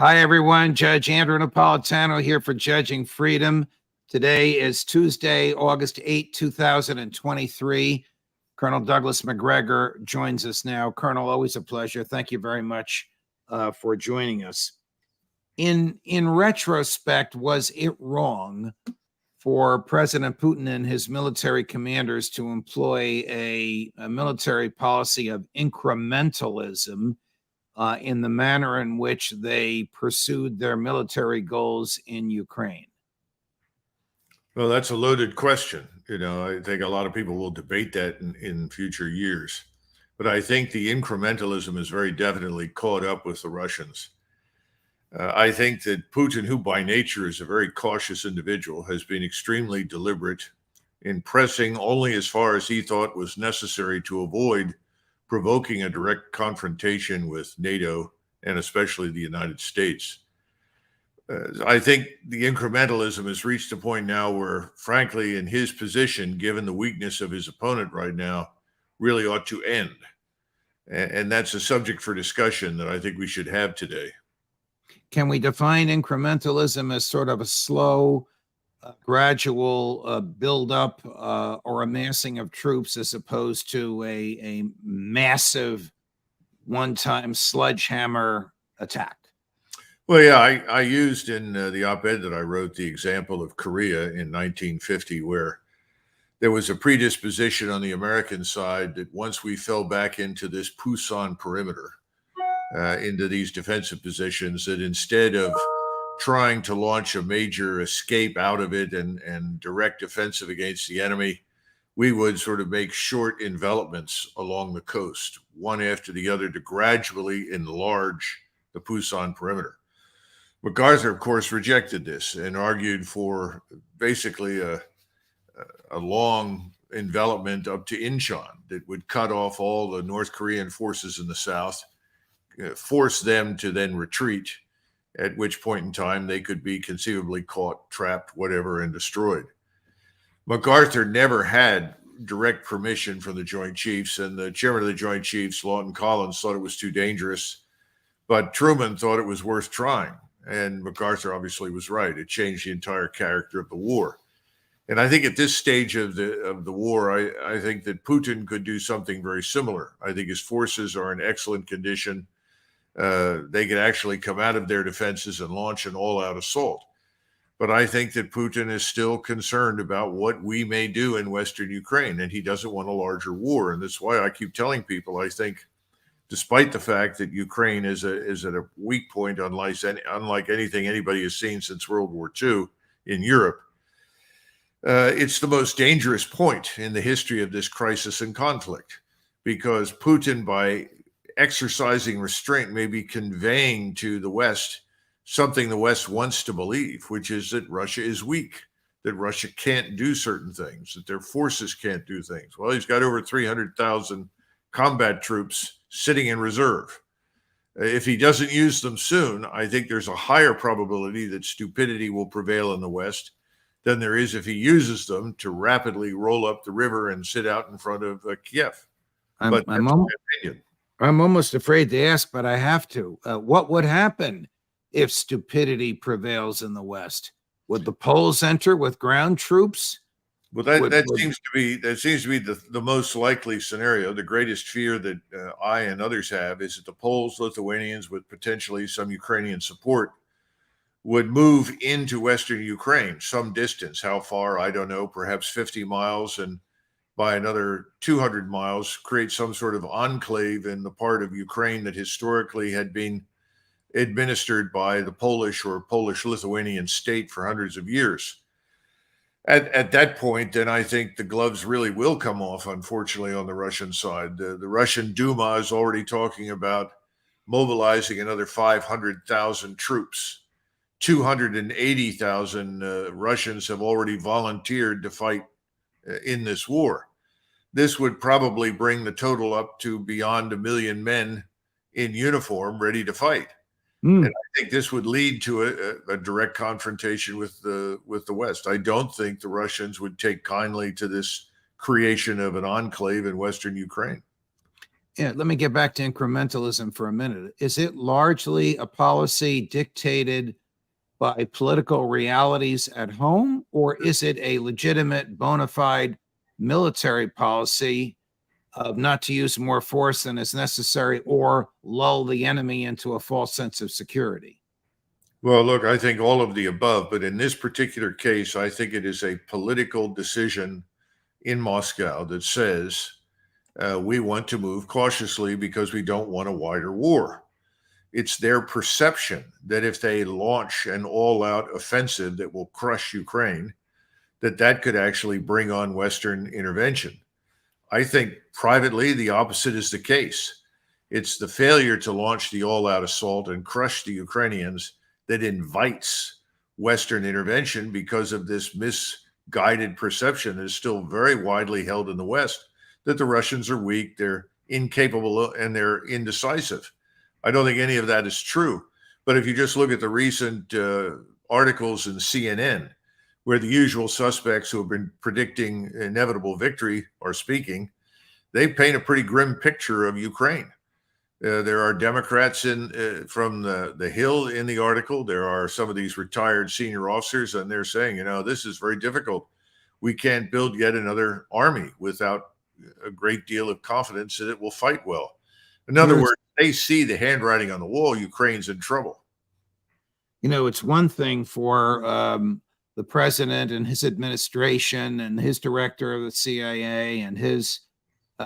Hi, everyone. Judge Andrew Napolitano here for Judging Freedom. Today is Tuesday, August 8, 2023. Colonel Douglas Macgregor joins us now. Colonel, always a pleasure. Thank you very much for joining us. In retrospect, was it wrong for President Putin and his military commanders to employ a military policy of incrementalism in the manner in which they pursued their military goals in Ukraine? Well, that's a loaded question. I think a lot of people will debate that in future years. But I think the incrementalism is very definitely caught up with the Russians. I think that Putin, who by nature is a very cautious individual, has been extremely deliberate in pressing only as far as he thought was necessary to avoid provoking a direct confrontation with NATO and especially the United States. I think the incrementalism has reached a point now where, frankly, in his position, given the weakness of his opponent right now, really ought to end. And that's a subject for discussion that I think we should have today. Can we define incrementalism as sort of a slow, gradual buildup or amassing of troops as opposed to a massive one-time sledgehammer attack? Well, yeah, I used in the op-ed that I wrote the example of Korea in 1950, where there was a predisposition on the American side that once we fell back into this Pusan perimeter, into these defensive positions, that instead of trying to launch a major escape out of it and direct offensive against the enemy, we would sort of make short envelopments along the coast, one after the other, to gradually enlarge the Pusan perimeter. MacArthur, of course, rejected this and argued for basically a long envelopment up to Incheon that would cut off all the North Korean forces in the south, force them to then retreat, at which point in time they could be conceivably caught, trapped, whatever, and destroyed. MacArthur never had direct permission from the Joint Chiefs, and the chairman of the Joint Chiefs, Lawton Collins, thought it was too dangerous, but Truman thought it was worth trying. And MacArthur obviously was right. It changed the entire character of the war. And I think at this stage of the war, I think that Putin could do something very similar. I think his forces are in excellent condition. They could actually come out of their defenses and launch an all-out assault. But I think that Putin is still concerned about what we may do in Western Ukraine, and he doesn't want a larger war. And that's why I keep telling people, I think, despite the fact that Ukraine is at a weak point, unlike anything anybody has seen since World War II in Europe, it's the most dangerous point in the history of this crisis and conflict, because Putin, by exercising restraint, may be conveying to the West something the West wants to believe, which is that Russia is weak, that Russia can't do certain things, that their forces can't do things. Well, he's got over 300,000 combat troops sitting in reserve. If he doesn't use them soon, I think there's a higher probability that stupidity will prevail in the West than there is if he uses them to rapidly roll up the river and sit out in front of Kiev. I'm almost afraid to ask, but I have to. What would happen if stupidity prevails in the West? Would the Poles enter with ground troops? Well, that seems to be the most likely scenario. The greatest fear that I and others have is that the Poles, Lithuanians, with potentially some Ukrainian support, would move into Western Ukraine some distance. How far, I don't know, perhaps 50 miles, and by another 200 miles, create some sort of enclave in the part of Ukraine that historically had been administered by the Polish or Polish-Lithuanian state for hundreds of years. At that point, then I think the gloves really will come off, unfortunately, on the Russian side. The Russian Duma is already talking about mobilizing another 500,000 troops. 280,000 Russians have already volunteered to fight in this war. This would probably bring the total up to beyond 1 million men in uniform ready to fight. And I think this would lead to a direct confrontation with the West. I don't think the Russians would take kindly to this creation of an enclave in Western Ukraine. Yeah, let me get back to incrementalism for a minute. Is it largely a policy dictated by political realities at home, or is it a legitimate, bona fide military policy of not to use more force than is necessary or lull the enemy into a false sense of security? Well, look, I think all of the above, but in this particular case, I think it is a political decision in Moscow that says we want to move cautiously because we don't want a wider war. It's their perception that if they launch an all-out offensive that will crush Ukraine, that could actually bring on Western intervention. I think privately the opposite is the case. It's the failure to launch the all-out assault and crush the Ukrainians that invites Western intervention because of this misguided perception that is still very widely held in the West that the Russians are weak, they're incapable, and they're indecisive. I don't think any of that is true. But if you just look at the recent articles in CNN, where the usual suspects who have been predicting inevitable victory are speaking, they paint a pretty grim picture of Ukraine. There are Democrats from the Hill in the article. There are some of these retired senior officers, and they're saying, this is very difficult. We can't build yet another army without a great deal of confidence that it will fight well. In other words, they see the handwriting on the wall. Ukraine's in trouble. It's one thing for the president and his administration and his director of the CIA and his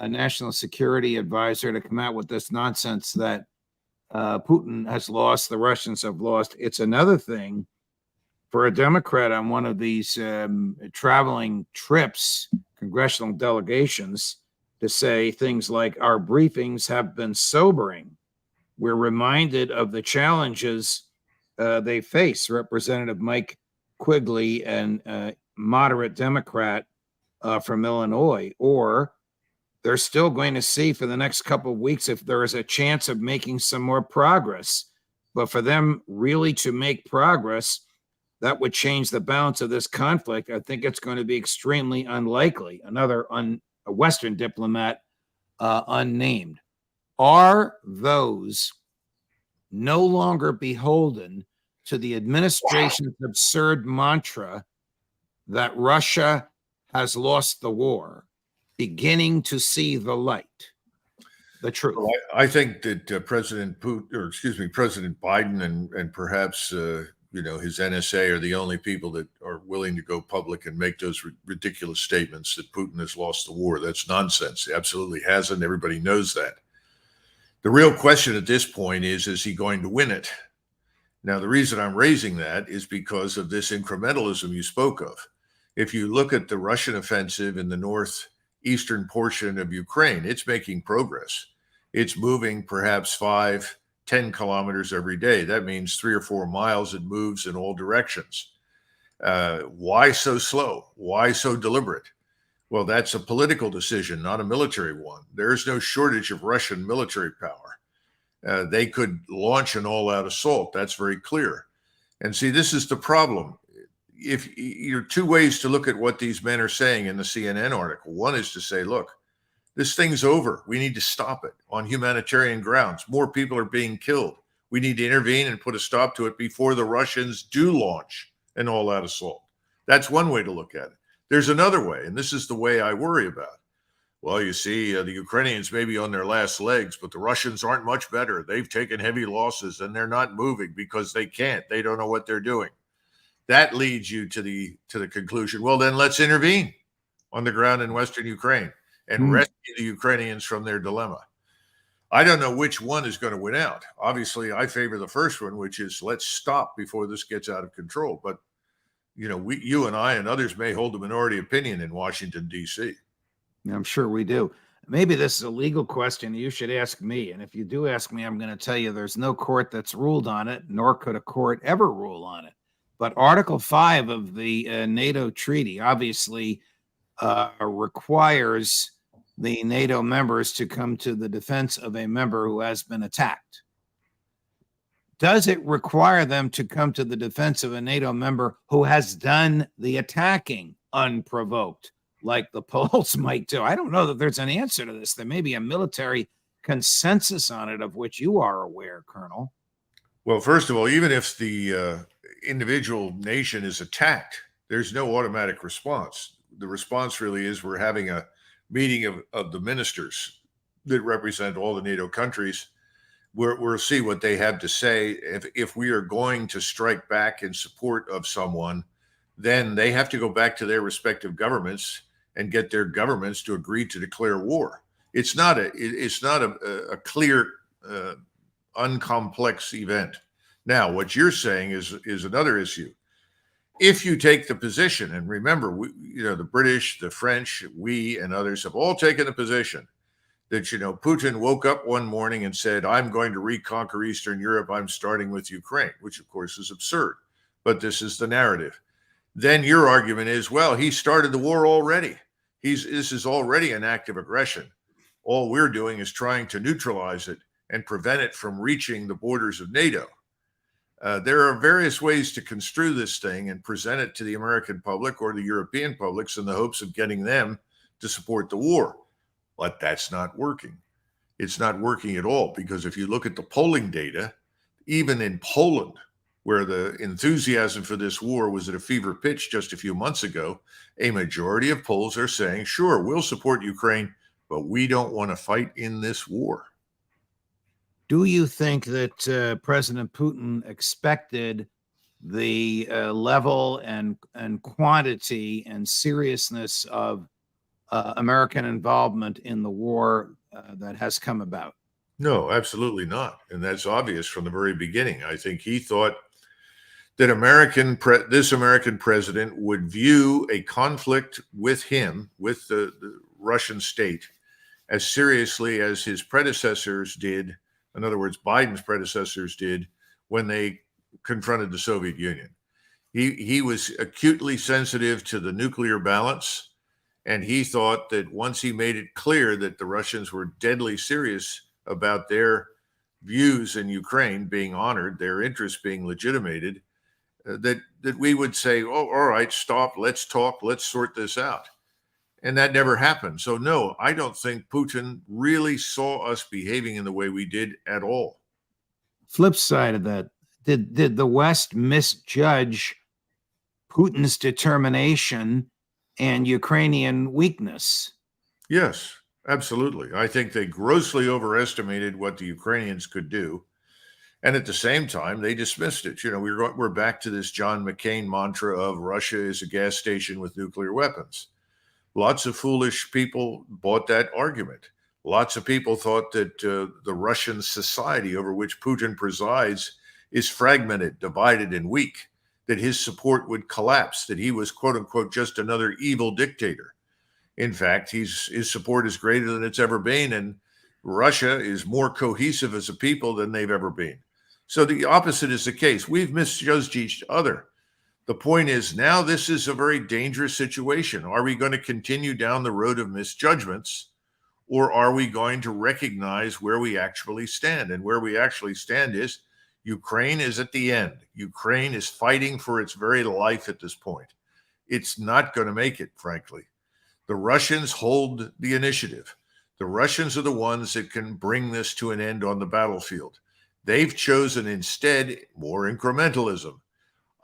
national security advisor to come out with this nonsense that Putin has lost, the Russians have lost. It's another thing for a Democrat on one of these traveling trips, congressional delegations, to say things like, our briefings have been sobering. We're reminded of the challenges they face. Representative Mike Quigley, and moderate Democrat from Illinois, or they're still going to see for the next couple of weeks if there is a chance of making some more progress. But for them really to make progress, that would change the balance of this conflict. I think it's going to be extremely unlikely. Another a Western diplomat, unnamed. Are those no longer beholden to the administration's absurd mantra that Russia has lost the war, beginning to see the light, the truth? Well, I think that President Biden and perhaps his NSA are the only people that are willing to go public and make those ridiculous statements that Putin has lost the war. That's nonsense. He absolutely hasn't. Everybody knows that. The real question at this point is he going to win it? Now, the reason I'm raising that is because of this incrementalism you spoke of. If you look at the Russian offensive in the northeastern portion of Ukraine, it's making progress. It's moving perhaps 5-10 kilometers every day. That means 3 or 4 miles. It moves in all directions. Why so slow? Why so deliberate? Well, that's a political decision, not a military one. There is no shortage of Russian military power. They could launch an all-out assault. That's very clear. And see, this is the problem. If you're two ways to look at what these men are saying in the CNN article. One is to say, look, this thing's over. We need to stop it on humanitarian grounds. More people are being killed. We need to intervene and put a stop to it before the Russians do launch an all-out assault. That's one way to look at it. There's another way, and this is the way I worry about. Well, you see, the Ukrainians may be on their last legs, but the Russians aren't much better. They've taken heavy losses, and they're not moving because they can't. They don't know what they're doing. That leads you to the conclusion, well, then let's intervene on the ground in Western Ukraine and rescue the Ukrainians from their dilemma. I don't know which one is going to win out. Obviously, I favor the first one, which is let's stop before this gets out of control. But, you and I and others may hold a minority opinion in Washington, D.C. I'm sure we do. Maybe this is a legal question you should ask me. And if you do ask me, I'm going to tell you there's no court that's ruled on it, nor could a court ever rule on it. But Article 5 of the NATO treaty obviously requires the NATO members to come to the defense of a member who has been attacked. Does it require them to come to the defense of a NATO member who has done the attacking unprovoked, like the Poles might do? I don't know that there's an answer to this. There may be a military consensus on it of which you are aware, Colonel. Well, first of all, even if the individual nation is attacked, there's no automatic response. The response really is we're having a meeting of the ministers that represent all the NATO countries. We'll see what they have to say. If we are going to strike back in support of someone, then they have to go back to their respective governments and get their governments to agree to declare war. It's not a clear, uncomplex event. Now, what you're saying is another issue. If you take the position, and remember, the British, the French, we, and others have all taken the position that, Putin woke up one morning and said, I'm going to reconquer Eastern Europe. I'm starting with Ukraine, which of course is absurd, but this is the narrative. Then your argument is, well, he started the war already. This is already an act of aggression. All we're doing is trying to neutralize it and prevent it from reaching the borders of NATO. There are various ways to construe this thing and present it to the American public or the European publics in the hopes of getting them to support the war. But that's not working. It's not working at all, because if you look at the polling data, even in Poland, where the enthusiasm for this war was at a fever pitch just a few months ago, a majority of Poles are saying, sure, we'll support Ukraine, but we don't want to fight in this war. Do you think that President Putin expected the level and quantity and seriousness of American involvement in the war that has come about? No, absolutely not. And that's obvious from the very beginning. I think he thought that this American president would view a conflict with him, with the Russian state, as seriously as his predecessors did. In other words, Biden's predecessors did when they confronted the Soviet Union. He was acutely sensitive to the nuclear balance, and he thought that once he made it clear that the Russians were deadly serious about their views in Ukraine being honored, their interests being legitimated, that we would say, oh, all right, stop, let's talk, let's sort this out. And that never happened. So no, I don't think Putin really saw us behaving in the way we did at all. Flip side of that, did the West misjudge Putin's determination and Ukrainian weakness? Yes, absolutely. I think they grossly overestimated what the Ukrainians could do. And at the same time, they dismissed it. We're back to this John McCain mantra of Russia is a gas station with nuclear weapons. Lots of foolish people bought that argument. Lots of people thought that the Russian society over which Putin presides is fragmented, divided, and weak, that his support would collapse, that he was, quote unquote, just another evil dictator. In fact, his support is greater than it's ever been, and Russia is more cohesive as a people than they've ever been. So the opposite is the case. We've misjudged each other. The point is, now this is a very dangerous situation. Are we going to continue down the road of misjudgments, or are we going to recognize where we actually stand? And where we actually stand is Ukraine is at the end. Ukraine is fighting for its very life at this point. It's not going to make it, frankly. The Russians hold the initiative. The Russians are the ones that can bring this to an end on the battlefield. They've chosen instead more incrementalism.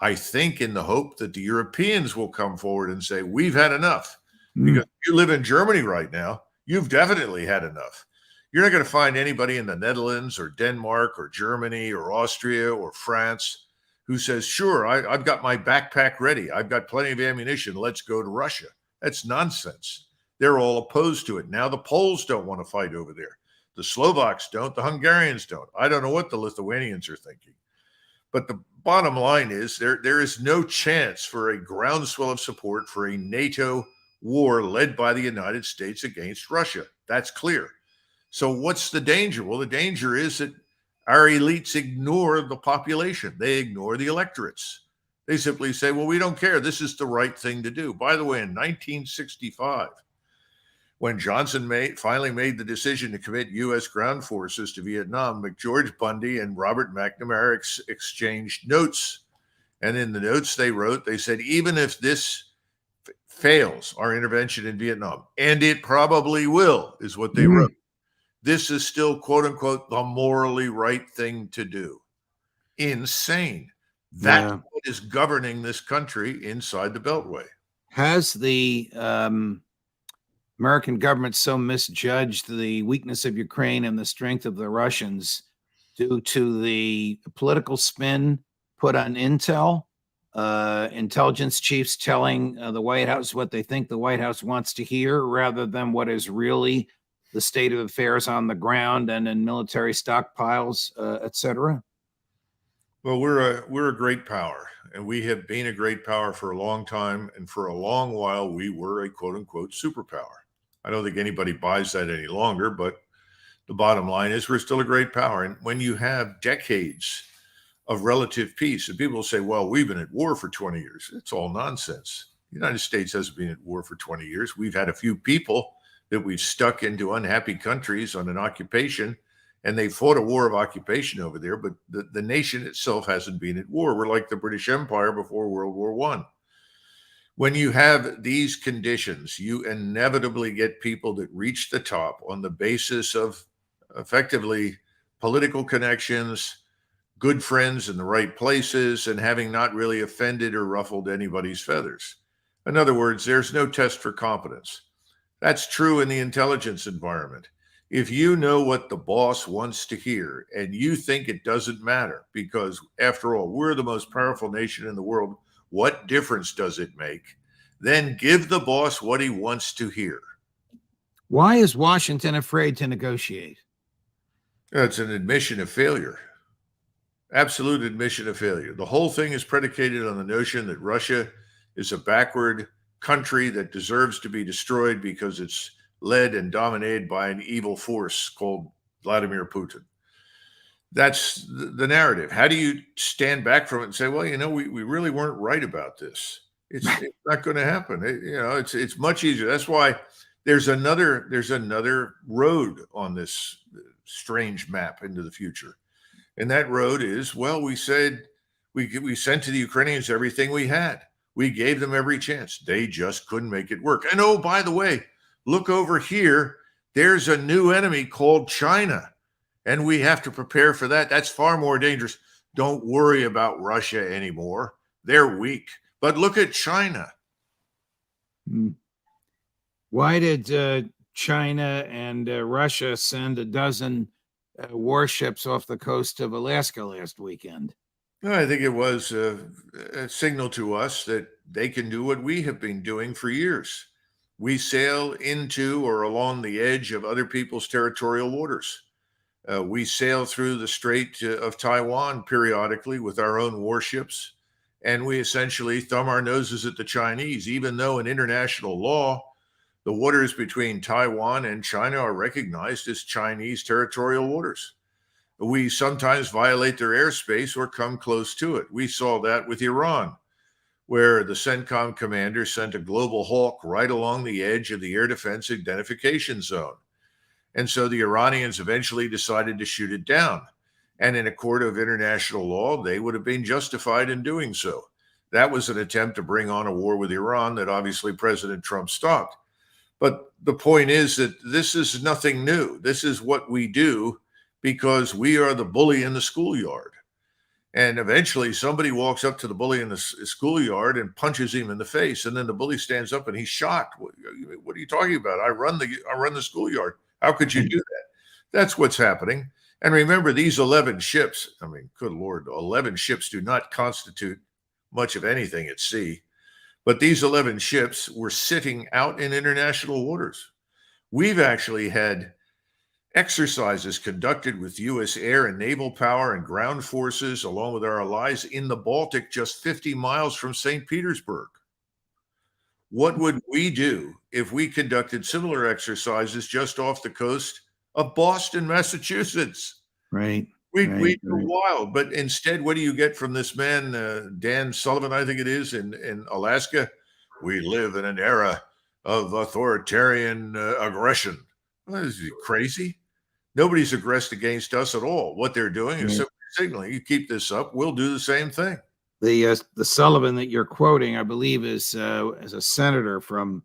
I think in the hope that the Europeans will come forward and say, we've had enough. Because if you live in Germany right now, you've definitely had enough. You're not going to find anybody in the Netherlands or Denmark or Germany or Austria or France who says, sure, I've got my backpack ready. I've got plenty of ammunition. Let's go to Russia. That's nonsense. They're all opposed to it. Now the Poles don't want to fight over there. The Slovaks don't. The Hungarians don't. I don't know what the Lithuanians are thinking. But the bottom line is there is no chance for a groundswell of support for a NATO war led by the United States against Russia. That's clear. So what's the danger? Well, the danger is that our elites ignore the population. They ignore the electorates. They simply say, well, we don't care. This is the right thing to do. By the way, in 1965, when Johnson finally made the decision to commit U.S. ground forces to Vietnam, McGeorge Bundy and Robert McNamara exchanged notes. And in the notes they wrote, they said, even if this fails, our intervention in Vietnam, and it probably will, is what they wrote, this is still, quote unquote, the morally right thing to do. Insane. That's what is governing this country inside the Beltway. Has the American government so misjudged the weakness of Ukraine and the strength of the Russians due to the political spin put on intel? Intelligence chiefs telling the White House what they think the White House wants to hear rather than what is really the state of affairs on the ground and in military stockpiles, etc.? Well, we're a great power, and we have been a great power for a long time. And for a long while, we were a quote unquote superpower. I don't think anybody buys that any longer, but the bottom line is we're still a great power. And when you have decades of relative peace, and people say, well, we've been at war for 20 years. It's all nonsense. The United States hasn't been at war for 20 years. We've had a few people that we've stuck into unhappy countries on an occupation, and they fought a war of occupation over there, but the nation itself hasn't been at war. We're like the British Empire before World War I. When you have these conditions, you inevitably get people that reach the top on the basis of effectively political connections, good friends in the right places, and having not really offended or ruffled anybody's feathers. In other words, there's no test for competence. That's true in the intelligence environment. If you know what the boss wants to hear and you think it doesn't matter, because after all, we're the most powerful nation in the world, what difference does it make? Then give the boss what he wants to hear. Why is Washington afraid to negotiate? It's an admission of failure. Absolute admission of failure. The whole thing is predicated on the notion that Russia is a backward country that deserves to be destroyed because it's led and dominated by an evil force called Vladimir Putin. That's the narrative. How do you stand back from it and say, well, we really weren't right about this? It's not going to happen. It's much easier. That's why there's another road on this strange map into the future. And that road is, well, we said we sent to the Ukrainians everything we had. We gave them every chance. They just couldn't make it work. And oh, by the way, look over here. There's a new enemy called China. And we have to prepare for that. That's far more dangerous. Don't worry about Russia anymore. They're weak. But look at China. Why did China and Russia send a dozen warships off the coast of Alaska last weekend? I think it was a signal to us that they can do what we have been doing for years. We sail into or along the edge of other people's territorial waters. We sail through the Strait of Taiwan periodically with our own warships, and we essentially thumb our noses at the Chinese, even though in international law, the waters between Taiwan and China are recognized as Chinese territorial waters. We sometimes violate their airspace or come close to it. We saw that with Iran, where the CENTCOM commander sent a global hawk right along the edge of the air defense identification zone. And so the Iranians eventually decided to shoot it down. And in a court of international law, they would have been justified in doing so. That was an attempt to bring on a war with Iran that obviously President Trump stopped. But the point is that this is nothing new. This is what we do because we are the bully in the schoolyard. And eventually somebody walks up to the bully in the schoolyard and punches him in the face. And then the bully stands up and he's shocked. What are you talking about? I run the schoolyard. How could you do that? That's what's happening. And remember, these 11 ships, I mean, good Lord, 11 ships do not constitute much of anything at sea. But these 11 ships were sitting out in international waters. We've actually had exercises conducted with U.S. air and naval power and ground forces, along with our allies in the Baltic, just 50 miles from St. Petersburg. What would we do if we conducted similar exercises just off the coast of Boston, Massachusetts? Right. We'd go wild. But instead, what do you get from this man, Dan Sullivan, I think it is, in Alaska? We live in an era of authoritarian aggression. Well, is he crazy? Nobody's aggressed against us at all. What they're doing is simply signaling, you keep this up, we'll do the same thing. The Sullivan that you're quoting, I believe, is a senator from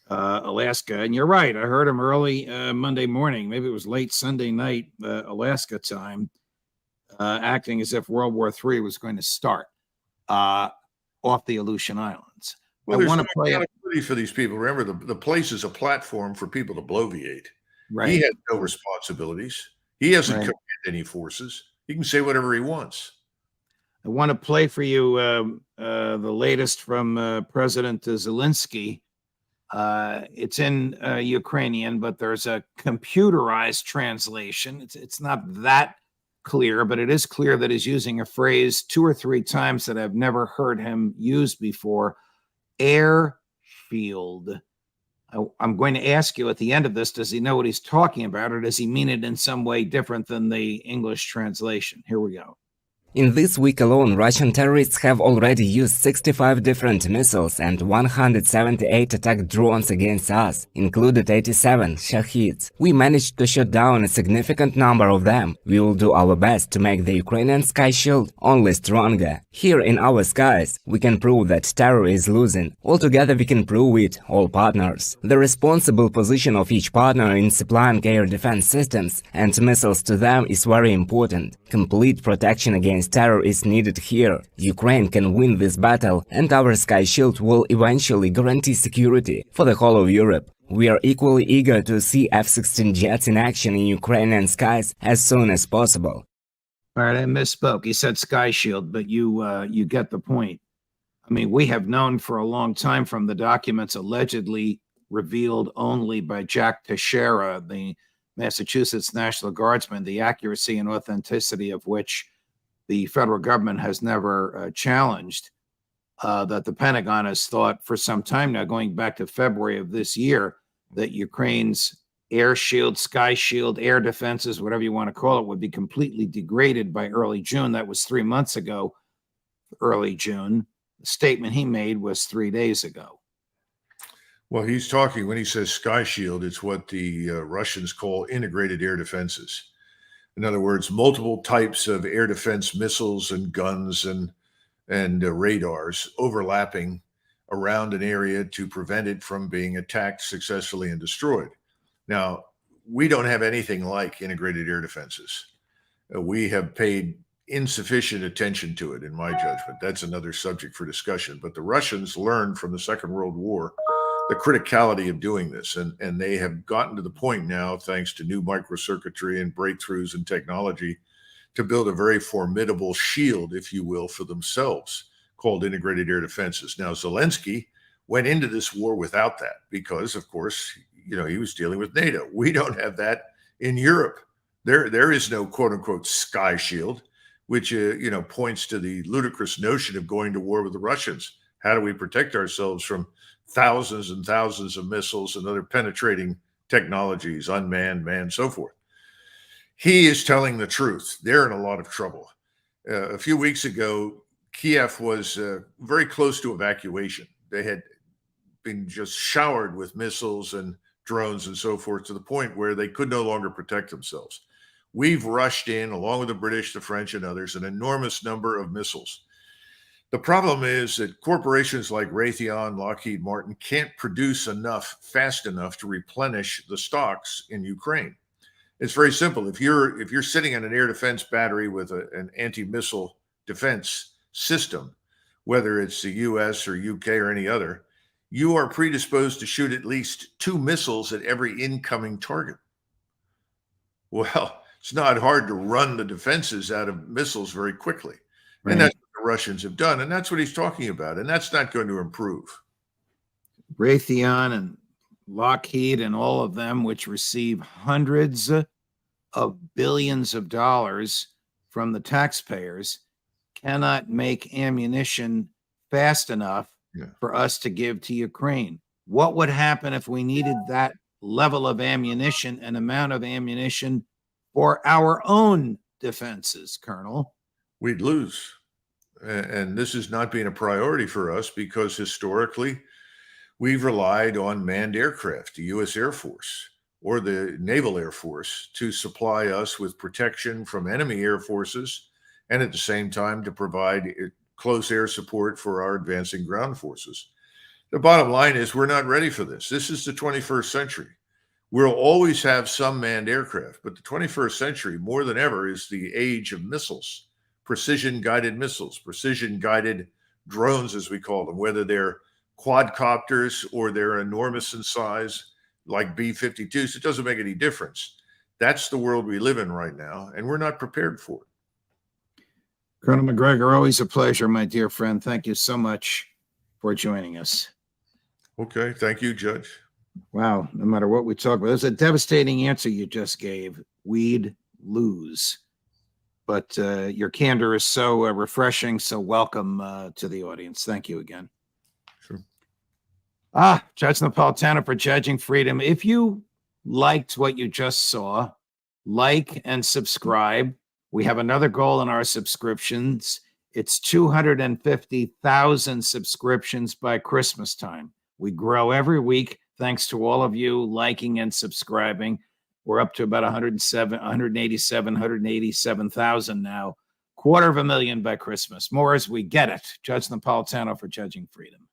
Alaska. And you're right. I heard him early Monday morning. Maybe it was late Sunday night, Alaska time, acting as if World War III was going to start off the Aleutian Islands. Well, I there's want no to play it. accountability for these people. Remember, the place is a platform for people to bloviate. He Right. has no responsibilities. He hasn't Right. commanded any forces. He can say whatever he wants. I want to play for you the latest from President Zelensky. It's in Ukrainian, but there's a computerized translation. It's not that clear, but it is clear that he's using a phrase 2 or 3 times that I've never heard him use before. Air shield. I'm going to ask you at the end of this, does he know what he's talking about, or does he mean it in some way different than the English translation? Here we go. In this week alone, Russian terrorists have already used 65 different missiles and 178 attack drones against us, included 87 Shaheeds. We managed to shoot down a significant number of them. We will do our best to make the Ukrainian sky shield only stronger. Here in our skies, we can prove that terror is losing. Altogether we can prove it, all partners. The responsible position of each partner in supplying air defense systems and missiles to them is very important. Complete protection against terror is needed here. Ukraine can win this battle, and our sky shield will eventually guarantee security for the whole of Europe. We are equally eager to see F-16 jets in action in Ukrainian skies as soon as possible. All right, I misspoke. He said sky shield, but you get the point. I mean, we have known for a long time from the documents allegedly revealed only by Jack Teixeira, the Massachusetts National Guardsman, the accuracy and authenticity of which the federal government has never challenged, that the Pentagon has thought for some time now, going back to February of this year, that Ukraine's air shield, sky shield, air defenses, whatever you want to call it, would be completely degraded by early June. That was 3 months ago, early June. The statement he made was 3 days ago. Well, he's talking, when he says sky shield, it's what the Russians call integrated air defenses. In other words, multiple types of air defense missiles and guns and radars overlapping around an area to prevent it from being attacked successfully and destroyed. Now, we don't have anything like integrated air defenses. We have paid insufficient attention to it, in my judgment. That's another subject for discussion. But the Russians learned from the Second World War the criticality of doing this. And they have gotten to the point now, thanks to new microcircuitry and breakthroughs in technology, to build a very formidable shield, if you will, for themselves, called integrated air defenses. Now, Zelensky went into this war without that because, of course, he was dealing with NATO. We don't have that in Europe. There is no quote unquote sky shield, which, points to the ludicrous notion of going to war with the Russians. How do we protect ourselves from thousands and thousands of missiles and other penetrating technologies, unmanned, manned, so forth? He is telling the truth. They're in a lot of trouble. A few weeks ago, Kiev was very close to evacuation. They had been just showered with missiles and drones and so forth to the point where they could no longer protect themselves. We've rushed in, along with the British, the French, and others, an enormous number of missiles. The problem is that corporations like Raytheon, Lockheed Martin can't produce enough fast enough to replenish the stocks in Ukraine. It's very simple. If you're sitting on an air defense battery with an anti-missile defense system, whether it's the US or UK or any other, you are predisposed to shoot at least 2 missiles at every incoming target. Well, it's not hard to run the defenses out of missiles very quickly. Right. And that's what the Russians have done. And that's what he's talking about. And that's not going to improve. Raytheon and Lockheed and all of them, which receive hundreds of billions of dollars from the taxpayers, cannot make ammunition fast enough for us to give to Ukraine. What would happen if we needed that level of ammunition and amount of ammunition for our own defenses, Colonel? We'd lose. And this has not been a priority for us because historically we've relied on manned aircraft, the U.S. Air Force or the Naval Air Force, to supply us with protection from enemy air forces and at the same time to provide close air support for our advancing ground forces. The bottom line is we're not ready for this. This is the 21st century. We'll always have some manned aircraft, but the 21st century, more than ever, is the age of missiles, precision-guided missiles, precision-guided drones, as we call them, whether they're quadcopters or they're enormous in size, like B-52s. It doesn't make any difference. That's the world we live in right now, and we're not prepared for it. Colonel Macgregor, always a pleasure, my dear friend. Thank you so much for joining us. Okay. Thank you, Judge. Wow. No matter what we talk about, there's a devastating answer you just gave. We'd lose. But your candor is so refreshing. So welcome to the audience. Thank you again. Sure. Judge Napolitano for Judging Freedom. If you liked what you just saw, like and subscribe. We have another goal in our subscriptions. It's 250,000 subscriptions by Christmas time. We grow every week thanks to all of you liking and subscribing. We're up to about 187,000 now. 250,000 by Christmas. More as we get it. Judge Napolitano for Judging Freedom.